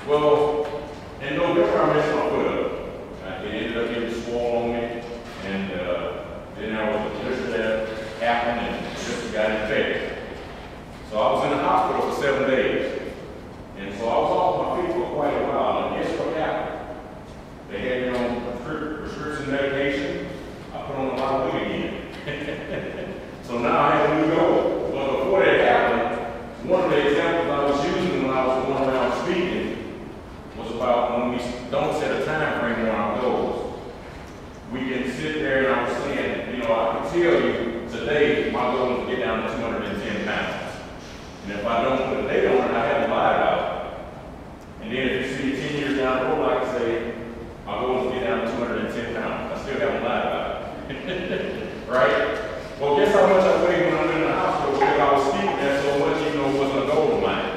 Well, in November I messed my foot up. It ended up getting swollen on me, and then there was a blister that happened, and the blister got infected. So I was in the hospital for 7 days. And so I was off my feet for quite a while, and guess what happened? They had me on prescription medication. I put on a lot of weight again. So now I have a new goal. But before that happened, one of the examples I was using when I was going around speaking was about when we don't set a time frame on our goals. We can sit there and I was saying, you know, I can tell you today my goal is to get down to 210 pounds. And if I don't put a date on it, I haven't lied about it. And then if you see 10 years down the road, I can say, my goal is to get down to 210 pounds. I still haven't lied about it. Right? Well, guess how much I weighed when I was in the hospital because I was speaking there so much, even though it wasn't a goal of mine.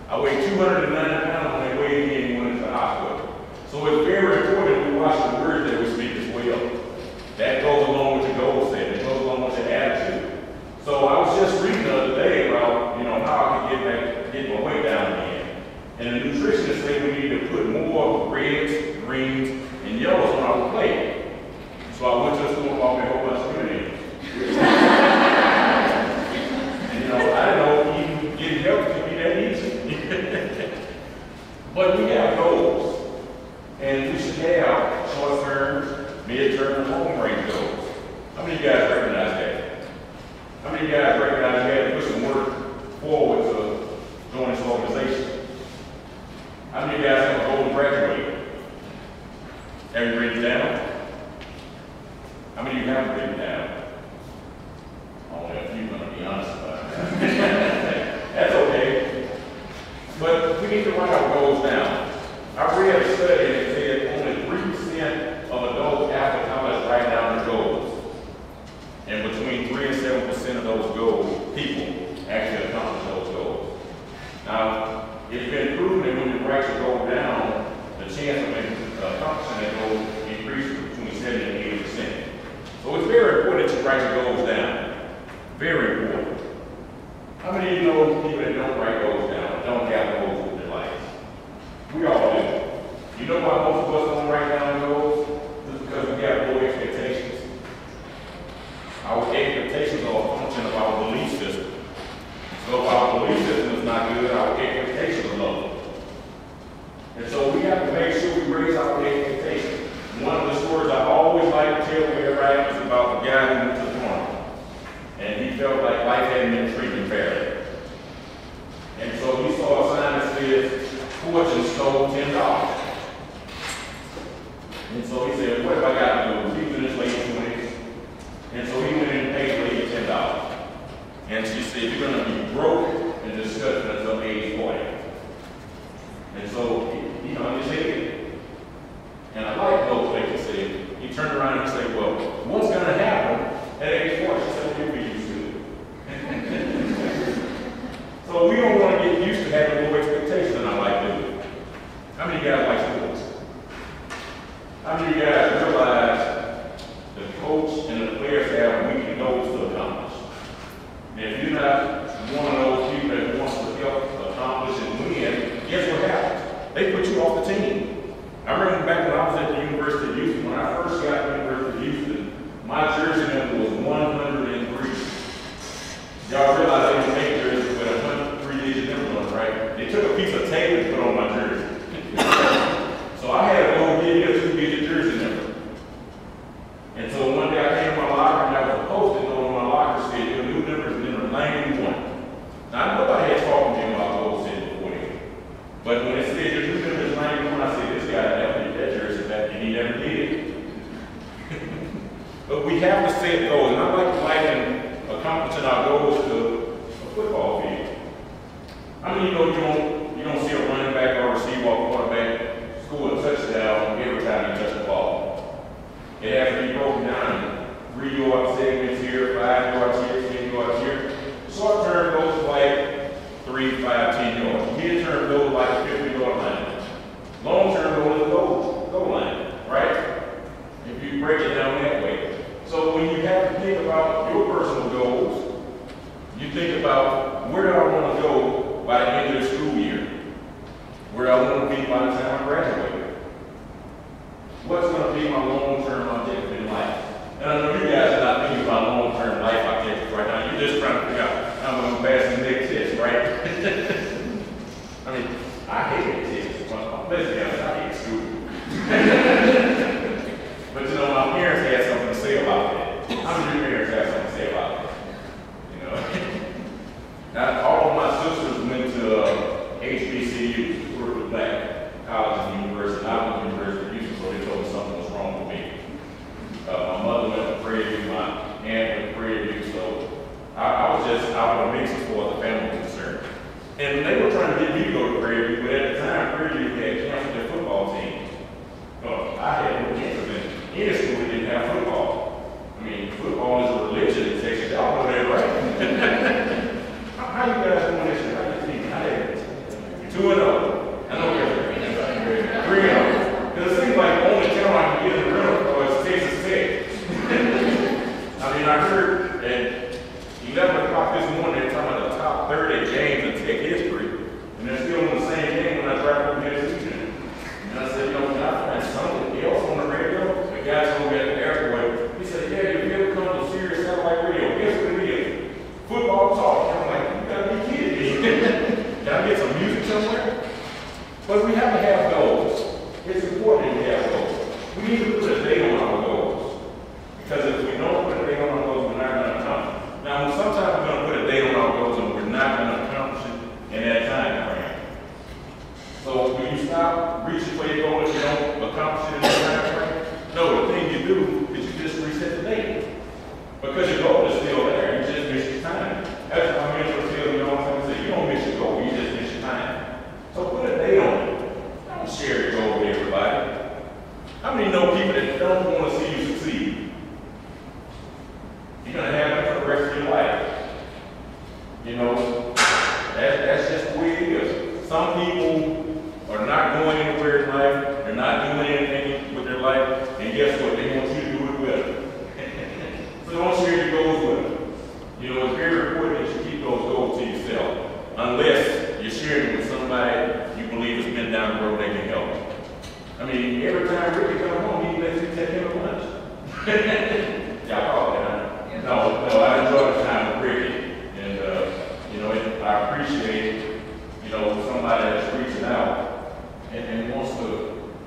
I weighed 290 pounds when they weighed me and went into the hospital. So it's very important we watch the words that we speak as well. That goes along with your goal setting. It goes along with your attitude. So I was just reading the other day about, you know, how I could get my weight down again. And the nutritionists say we need to put more reds, greens, and yellows on our plate. So I went to the store and bought me a whole bunch of green. And you know, I didn't know even getting healthy could be that easy. But we have goals. And we should have short-term, mid-term, and long-range goals. How many of you guys recognize that? How many of you guys recognize you had to put some work forward to join this organization? How many of you guys have a goal to graduate? Have you written it down? How many of you haven't written it down? Only a few, I'm going to be honest about that. That's okay. But we need to write our goals down. I read a study and it said only 3% of adults after college write down their goals. And between 3 and 7% of those goals, people actually accomplish those goals. Now, it's been proven that when you write your goal down, the chance of accomplishing that goal increases between 70 and 80%. So it's very important that you write your goals down. Very important. How many of you know people that don't write goals down, don't have goals with their lives? We all do. You know why most of us don't write down goals? It's because we have low expectations. Our expectations are a function of our belief system. So if our belief system is not good, our expectations are low. And so we have to make sure we raise our expectations. One of the stories I always like to tell everybody is about the guy who went to the farm. And he felt like life hadn't been treating him fairly. And so he saw a sign that says, "Fortune stole $10." And so he said, what have I got to do? He was in his late 20s. And so he went in and paid the lady $10. And she said, you're going to be broke and disgusted until age 40. And so he hung his head. And I like those things. He said, he turned around and said, well, what's going to happen at age 40? She said, you'll be used to it. So we don't want to get used to having low expectations in our life, do we? How many of you guys like sports? How many of you guys realize the coach and the players have weekly goals to accomplish? And if you're not one of those people that wants to help accomplish and win, guess what happens? They put you off the team. I remember back when I was at the University of Houston, when I first got to the University of Houston, my jersey number was 103. Y'all realize they didn't make jerseys with a 3-digit number on it, right? They took a piece of tape and put on my jersey. So I had to go get a 2-digit jersey number. And so one day I came to my locker and I was posted on my locker said, your new number is number 91. Now nobody had talked to me about goal setting before then. But when it said your new number is 91, I said, this guy never did that jersey back, and he never did. But we have to set goals. And I like liking accomplishing our goals to a football field. How many of you know you don't see a running back or a receiver or quarterback score a touchdown every time you touch the ball? It has to be broken down in 3-yard segments here, 5 yards here, 10 yards here. Short term goes like 3, 5, 10 yards. Mid term goes like a 50-yard line. Long term goes to the goal line, right? If you break it down that way. So when you have to think about your personal goals, you think about where do I want to go by the end of the school year? Where I want to want to be by the time I graduate? What's going to be my long-term objective in life? And I know you guys are not thinking about long-term life objectives right now. You're just trying to figure out how I'm going to pass the next test, right? I mean, I hate tests. Well, let's be honest, I hate school. But you know, my parents had something to say about that. How many of your parents have something to say about that? You know? Now, all of my sisters went to HBCUs, Brooklyn Black College and University. I went to University of Houston, so they told me something was wrong with me. My mother went to Prairie View, my aunt went to Prairie View, so I was just out of the mix as far as the family was concerned. And they were trying to get me to go to Prairie View, but at the time, Prairie View had canceled their football team. I had no interest in any school that didn't have football. I mean, football is a religion in Texas. Y'all know that, right? How you guys doing this year? How you think? How they 2-0. I know you're 3-0. Because it seems like the only town I can get in the rental is Texas Tech. I mean, I heard at 11 o'clock this morning they're talking about the top 30 games in Tech history, and they're still in the same game when I drive over here this evening. And I said, you know, can I find something else on the radio? The guy told me at the airport, he said, yeah, you've ever come to Sirius Satellite Radio. Guess what it is? Football talk. And I'm like, you gotta be kidding me. Can I get some music somewhere? But we have to have goals. It's important to have goals. We need to put a date on our goals. Because if we don't put a date on our goals, we're not going to accomplish it. Now, sometimes we're going to put a date on our goals and we're not going to accomplish it in that time frame. So when you stop reaching for your goal if you don't accomplish it in that time frame, no, the thing you do is you just reset the date. Because your goal is still there, you just miss your time. That's what my mentor tells me all the time. Say, you don't miss your goal, you just miss your time. So put a date on it. Don't share your goal with everybody. How many know people that don't want to see you succeed? You're going to have them for the rest of your life. You know, that's just the way it is. Some people are not going anywhere in life. They're not doing anything with their life. And guess what? They want you to do it with them. So don't share your goals with them. You know, it's very important that you keep those goals to yourself. Unless you're sharing it with somebody you believe has been down the road they can help. I mean, every time Ricky comes home, he lets you take him to lunch. Y'all call it, huh? No, I enjoy the time with Ricky. And, you know, I appreciate, you know, somebody that's reaching out and wants to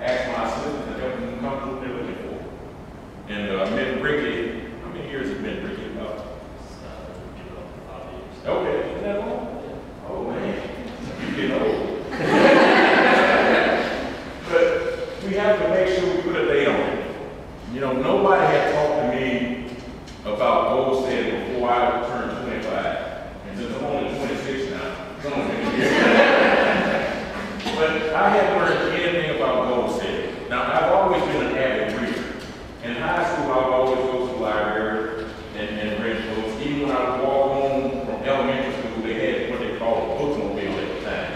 ask my assistant to help them come to what they're looking for. And I met Ricky, how many years have you met Ricky about? 5 years. Okay, isn't that long? Oh, man, you're getting old. But we have to make sure we put a date on it. You know, nobody had talked to me about goal setting before I turned 25. And since I'm only 26 now, it's only been a year. But I hadn't learned anything about goal setting. Now, I've always been an avid reader. In high school, I would always go to the library and read books. Even when I would walk home from elementary school, they had what they called a bookmobile at the time.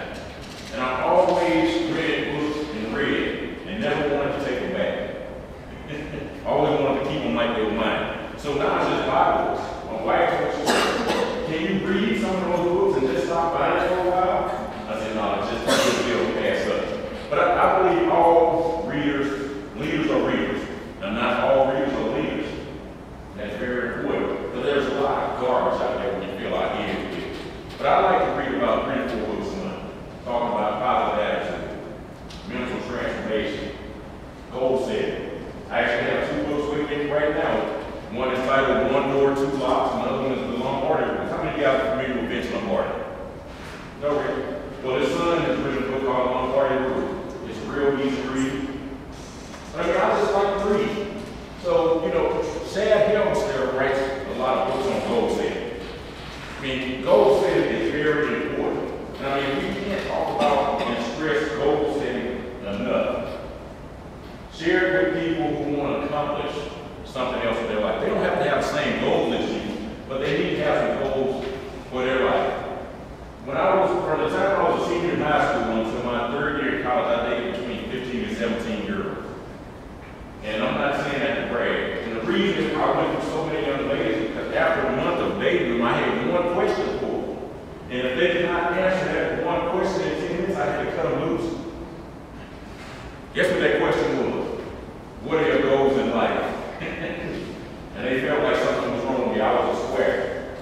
And I always read books and read, and never wanted to take them back. I always wanted to keep them like they were mine. So now I just buy books. My wife told me, can you read some of those books and just stop buying it for a while? I said, no, it's just a good deal to pass up. But I believe all leaders are readers. And not all readers are leaders. That's very important. Because there's a lot of garbage out there when you feel like it. But I like to read about 3 or 4 books a month. Talking about positive attitude, mental transformation, goal setting. I actually have 2 books with me right now. One is titled One Door, Two Locks, another one is The Lombardi Rules. How many of you guys are familiar with Vince Lombardi? No, really? Well, his son has written a book called Lombardi Rules. It's real easy to read. I mean, I just like to read. So, you know, Shad Helmstead writes a lot of books on goal setting. I mean, goal setting is very important. And I mean, we can't talk about and stress goal setting enough. Share it with people who want to accomplish something else in their life. They don't have to have the same goals as you, but they need to have some goals for their life. From the time I was a senior in high school until my 3rd year in college, I dated between 15 and 17 Guess what that question was? What are your goals in life? And they felt like something was wrong with me. I was a square.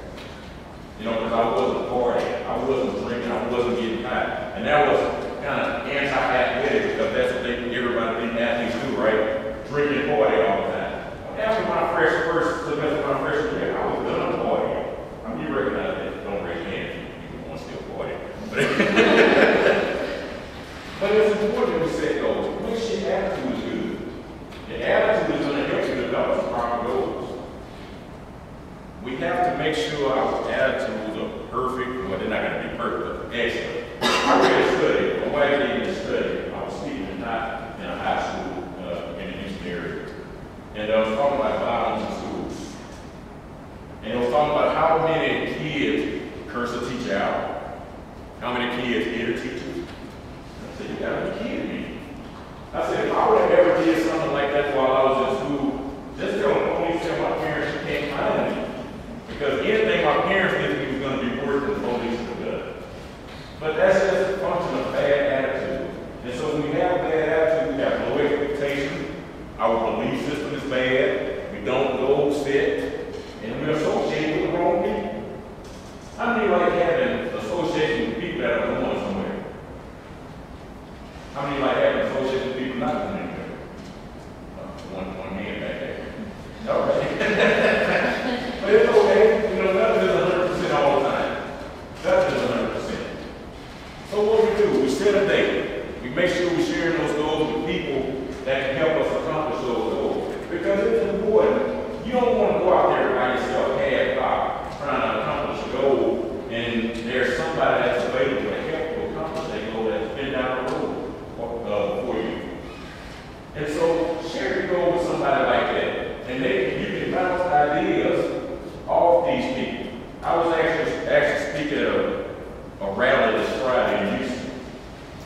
You know, because I wasn't partying, I wasn't drinking, I wasn't getting high. And that was kind of anti-athletic because that's what everybody think athletes do, right? Drinking and party all the time. After my first semester, my freshman year, I was done partying. I mean, you recognize that. Don't raise your hand if you want to still party. But it's important that we set goals. Make sure your attitude is good. Your attitude is going to help you develop some proper goals. We have to make sure our attitudes are perfect. Well, they're not going to be perfect, but excellent. I read a study, a white lady study. I was speaking in a high school in the Houston area. And I was talking about violence in schools. And I was talking about how many kids curse a teacher out. How many kids hit a teacher. I said, you gotta be kidding me. I said, if I would have ever did something like that while I was in school, just tell my parents you can't find me. Because anything my parents did to me was going to be worse than the police have done. But that's just a function of bad attitude. And so when we have bad attitude, we have low expectations. Our belief system is bad. We don't goal set. And we associate with the wrong people. How many like having association with people that are going somewhere? How many like having association with people not going anywhere? One hand back there. All right. But it's okay. You know, nothing is 100% all the time. Nothing is 100%. So what we do, we set a date. We make sure we share those goals with people that can help us accomplish those goals. Because it's important. You don't want to go out there by yourself half-cocked trying to accomplish a goal, and there's somebody that's available to help you accomplish that goal that's been down the road for you. And so share your goal with somebody like that, and you can bounce ideas off these people. I was actually speaking at a rally this Friday in Houston,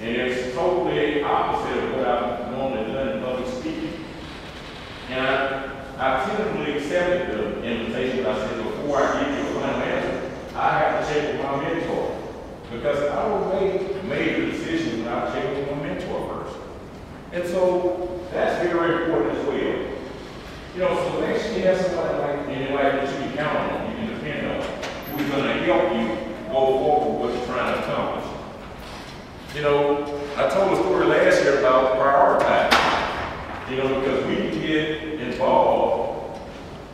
and it's totally opposite of what I've normally done in public speaking. And I tentatively accepted the invitation, but I said, before I give you a final answer, I have to check with my mentor. Because I don't make the decision without checking with my mentor first. And so that's very important as well. You know, so make sure you have somebody like in your life that you can count on, you can depend on, who's going to help you go forward with what you're trying to accomplish. You know, I told a story last year about prioritizing. You know, because we can get involved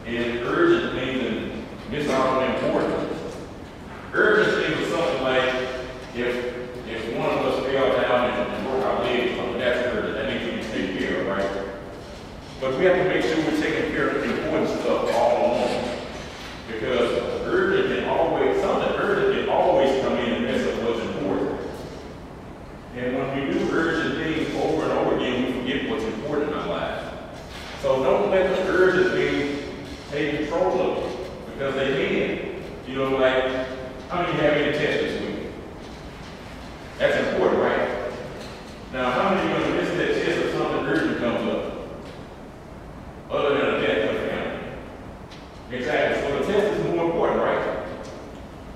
in urgent things and miss out on importance. Urgent things is something like if one of us fell down and broke our leg or something, that's urgent. That needs to be taken care of, right? But we have to make sure we're taking care of the important stuff all along. Because something urgent can always come in and mess up what's important. And when we do urgent things over and over again, we forget what's important in our lives. So don't let the urgent things take control of it, because they can. You know, like, how many have any tests this week? That's important, right? Now, how many are going to miss that test if something urgent comes up? Other than a death of a family. Exactly. So the test is more important, right?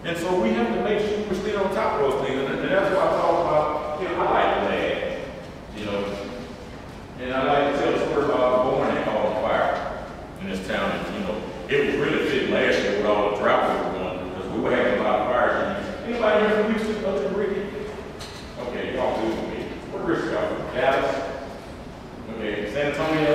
And so we have to make sure we stay on top of those things. And that's why I talk about, you know, I like to laugh, you know. And I like to tell a story about the barn that caught on fire in this town. And, you know, it was really fitting last year with all the drought we were going through, because we were having a lot of fires. Anybody here from Houston up to Ricky? Okay, y'all do with me. Where Ricky y'all from? Dallas? Okay, San Antonio?